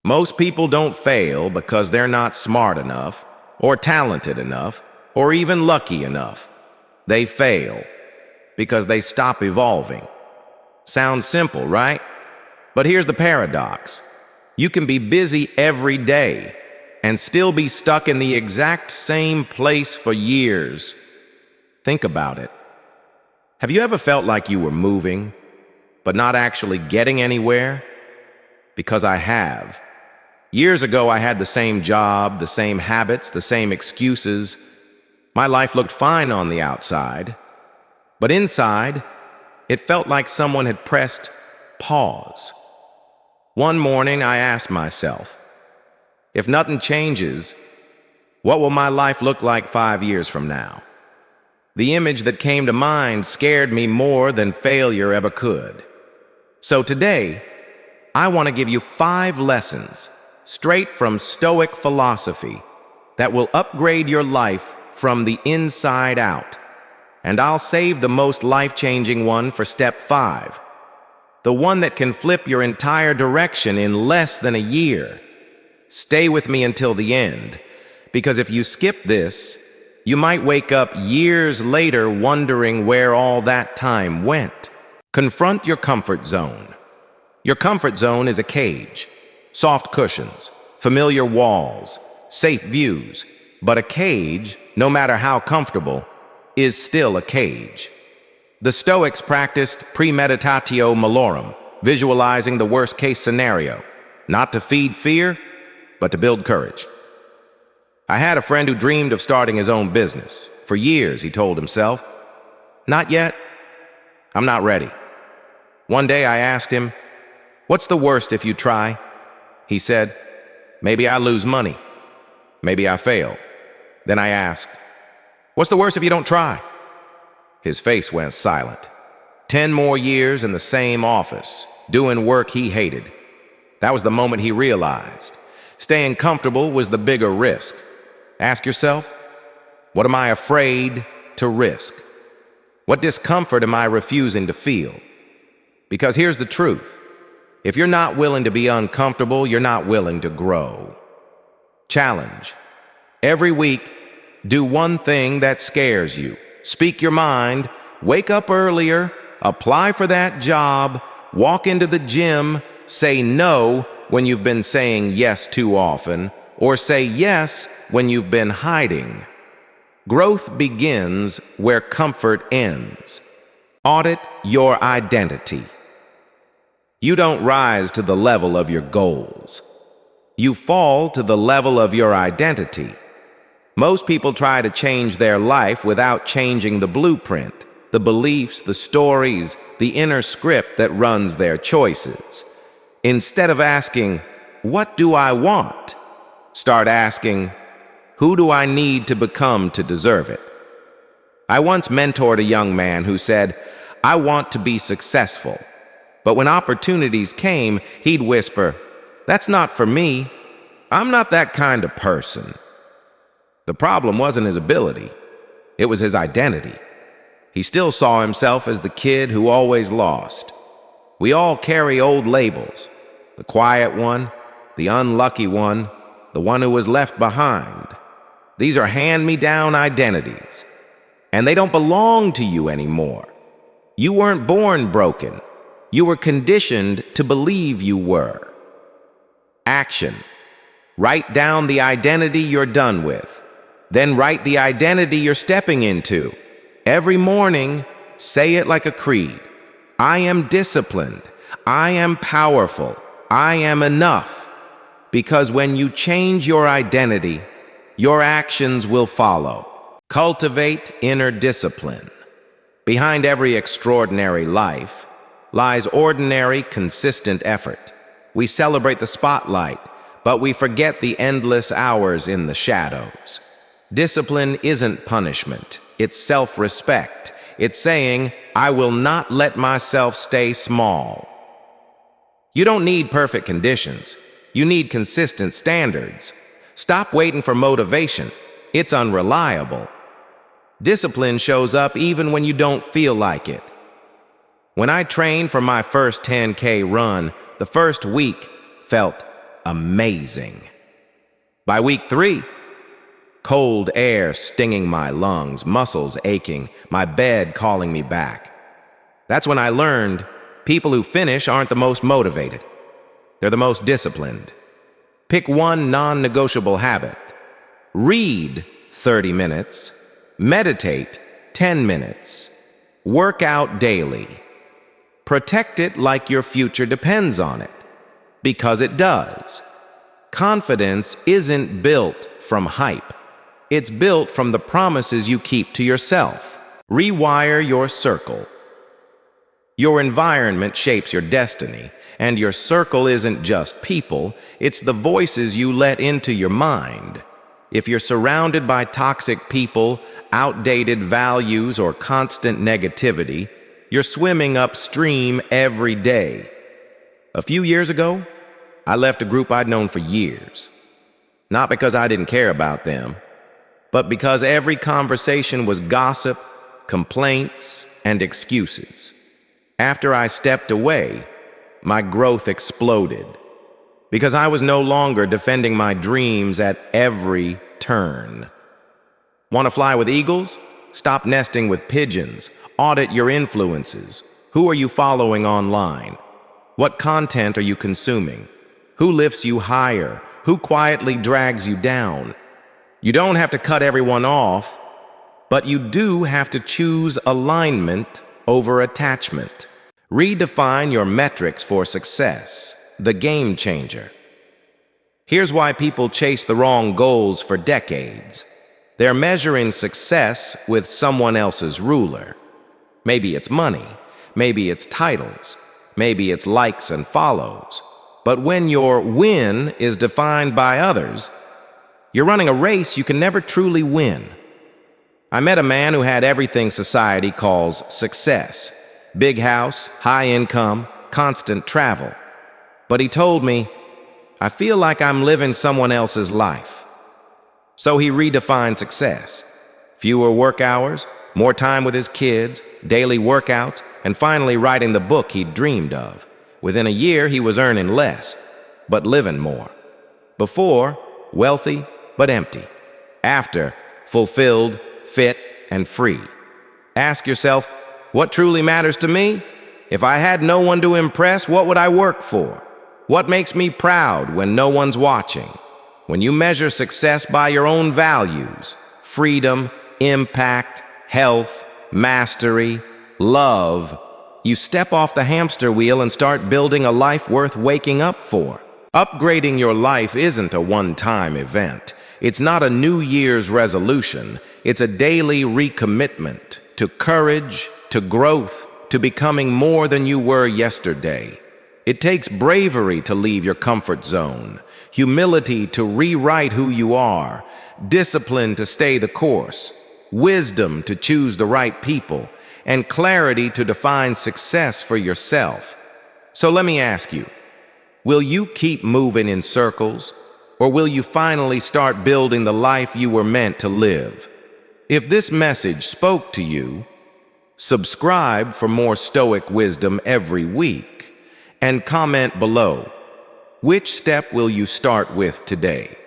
Most people don't fail because they're not smart enough, or talented enough, or even lucky enough. They fail because they stop evolving. Sounds simple, right? But here's the paradox. You can be busy every day and still be stuck in the exact same place for years. Think about it. Have you ever felt like you were moving, but not actually getting anywhere? Because I have. Years ago, I had the same job, the same habits, the same excuses. My life looked fine on the outside, but inside, it felt like someone had pressed pause. One morning, I asked myself, if nothing changes, what will my life look like 5 years from now? The image that came to mind scared me more than failure ever could. So today, I want to give you 5 lessons straight from Stoic philosophy that will upgrade your life from the inside out. And I'll save the most life-changing one for step 5, the one that can flip your entire direction in less than a year. Stay with me until the end, because if you skip this, you might wake up years later wondering where all that time went. Confront your comfort zone. Your comfort zone is a cage. Soft cushions, familiar walls, safe views. But a cage, no matter how comfortable, is still a cage. The Stoics practiced premeditatio malorum, visualizing the worst-case scenario, not to feed fear, but to build courage. I had a friend who dreamed of starting his own business. For years, he told himself, "Not yet. I'm not ready." One day I asked him, "What's the worst if you try?" He said, "Maybe I lose money. Maybe I fail." Then I asked, "What's the worst if you don't try?" His face went silent. 10 more years in the same office, doing work he hated. That was the moment he realized staying comfortable was the bigger risk. Ask yourself, what am I afraid to risk? What discomfort am I refusing to feel? Because here's the truth. If you're not willing to be uncomfortable, you're not willing to grow. Challenge. Every week, do one thing that scares you. Speak your mind, wake up earlier, apply for that job, walk into the gym, say no when you've been saying yes too often, or say yes when you've been hiding. Growth begins where comfort ends. Audit your identity. You don't rise to the level of your goals. You fall to the level of your identity. Most people try to change their life without changing the blueprint, the beliefs, the stories, the inner script that runs their choices. Instead of asking, "What do I want?" start asking, "Who do I need to become to deserve it?" I once mentored a young man who said, "I want to be successful." But when opportunities came, he'd whisper, "That's not for me. I'm not that kind of person." The problem wasn't his ability. It was his identity. He still saw himself as the kid who always lost. We all carry old labels. The quiet one, the unlucky one, the one who was left behind. These are hand-me-down identities. And they don't belong to you anymore. You weren't born broken. You were conditioned to believe you were. Action. Write down the identity you're done with. Then write the identity you're stepping into. Every morning, say it like a creed. I am disciplined. I am powerful. I am enough. Because when you change your identity, your actions will follow. Cultivate inner discipline. Behind every extraordinary life lies ordinary, consistent effort. We celebrate the spotlight, but we forget the endless hours in the shadows. Discipline isn't punishment. It's self-respect. It's saying, "I will not let myself stay small." You don't need perfect conditions. You need consistent standards. Stop waiting for motivation. It's unreliable. Discipline shows up even when you don't feel like it. When I trained for my first 10K run, the first week felt amazing. By week 3, cold air stinging my lungs, muscles aching, my bed calling me back. That's when I learned people who finish aren't the most motivated. They're the most disciplined. Pick one non-negotiable habit. Read 30 minutes. Meditate 10 minutes. Work out daily. Protect it like your future depends on it. Because it does. Confidence isn't built from hype. It's built from the promises you keep to yourself. Rewire your circle. Your environment shapes your destiny, and your circle isn't just people, it's the voices you let into your mind. If you're surrounded by toxic people, outdated values, or constant negativity, you're swimming upstream every day. A few years ago, I left a group I'd known for years. Not because I didn't care about them, but because every conversation was gossip, complaints, and excuses. After I stepped away, my growth exploded because I was no longer defending my dreams at every turn. Want to fly with eagles? Stop nesting with pigeons. Audit your influences. Who are you following online? What content are you consuming? Who lifts you higher? Who quietly drags you down? You don't have to cut everyone off, but you do have to choose alignment over attachment. Redefine your metrics for success, the game changer. Here's why people chase the wrong goals for decades. They're measuring success with someone else's ruler. Maybe it's money, maybe it's titles, maybe it's likes and follows. But when your win is defined by others, you're running a race you can never truly win. I met a man who had everything society calls success. Big house, high income, constant travel. But he told me, I feel like I'm living someone else's life. So he redefined success. Fewer work hours, more time with his kids, daily workouts, and finally writing the book he'd dreamed of. Within a year, he was earning less, but living more. Before, wealthy, but empty. After, fulfilled, fit, and free. Ask yourself, what truly matters to me? If I had no one to impress, what would I work for? What makes me proud when no one's watching? When you measure success by your own values, freedom, impact, health, mastery, love, you step off the hamster wheel and start building a life worth waking up for. Upgrading your life isn't a one-time event. It's not a New Year's resolution. It's a daily recommitment to courage, to growth, to becoming more than you were yesterday. It takes bravery to leave your comfort zone, humility to rewrite who you are, discipline to stay the course, wisdom to choose the right people, and clarity to define success for yourself. So let me ask you, will you keep moving in circles, or will you finally start building the life you were meant to live? If this message spoke to you, subscribe for more Stoic wisdom every week, and comment below. Which step will you start with today?